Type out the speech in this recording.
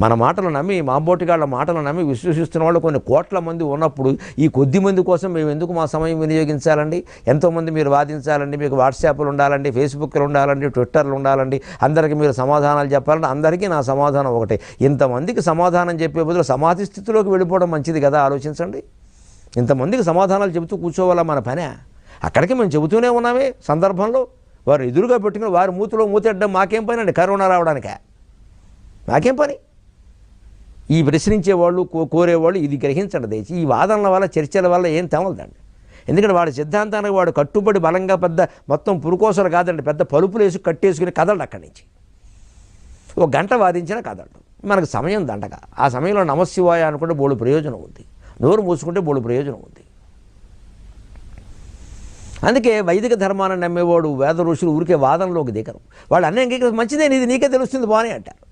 మన మాటలు నమ్మి, మాంబోటిగాళ్ళ మాటలు నమ్మి విశ్వసిస్తున్న వాళ్ళు కొన్ని కోట్ల మంది ఉన్నప్పుడు ఈ కొద్ది మంది కోసం మేము ఎందుకు మా సమయం వినియోగించాలండి? ఎంతోమంది మీరు వాదించాలండి, మీకు వాట్సాప్లు ఉండాలండి, ఫేస్బుక్లు ఉండాలండి, ట్విట్టర్లు ఉండాలండి, అందరికీ మీరు సమాధానాలు చెప్పాలంటే అందరికీ నా సమాధానం ఒకటే. ఇంతమందికి సమాధానం చెప్పే బదులు సమాధి స్థితిలోకి వెళ్ళిపోవడం మంచిది కదా, ఆలోచించండి. ఇంతమందికి సమాధానాలు చెబుతూ కూర్చోవాలా మన పనే? అక్కడికి మేము చెబుతూనే ఉన్నామే సందర్భంలో. వారు ఎదురుగా పెట్టుకుని వారి మూతిలో మూతెట్టడం మాకేం పని అండి? కరోనా రావడానికే మాకేం పని? ఈ ప్రశ్నించేవాళ్ళు, కోరేవాళ్ళు ఇది గ్రహించండి దయచి. ఈ వాదనల వల్ల, చర్చల వల్ల ఏం తెమలదండి. ఎందుకంటే వాడి సిద్ధాంతానికి వాడు కట్టుబడి బలంగా పెద్ద మొత్తం పురుకోసలు కాదండి, పెద్ద పలుపులు వేసి కట్టేసుకుని కదలడు అక్కడి నుంచి. ఒక గంట వాదించినా కదలడు. మనకు సమయం దండగా. ఆ సమయంలో నమశివాయ అనుకుంటే బోడు ప్రయోజనం ఉంది, నోరు మూసుకుంటే బోడు ప్రయోజనం ఉంది. అందుకే వైదిక ధర్మాన్ని నమ్మేవాడు, వేద ఋషులు ఊరికే వాదనలోకి దిగరు. వాళ్ళు అన్నీ అంగీకరించి మంచిదే, ఇది నీకే తెలుస్తుంది బాగానే అంటారు.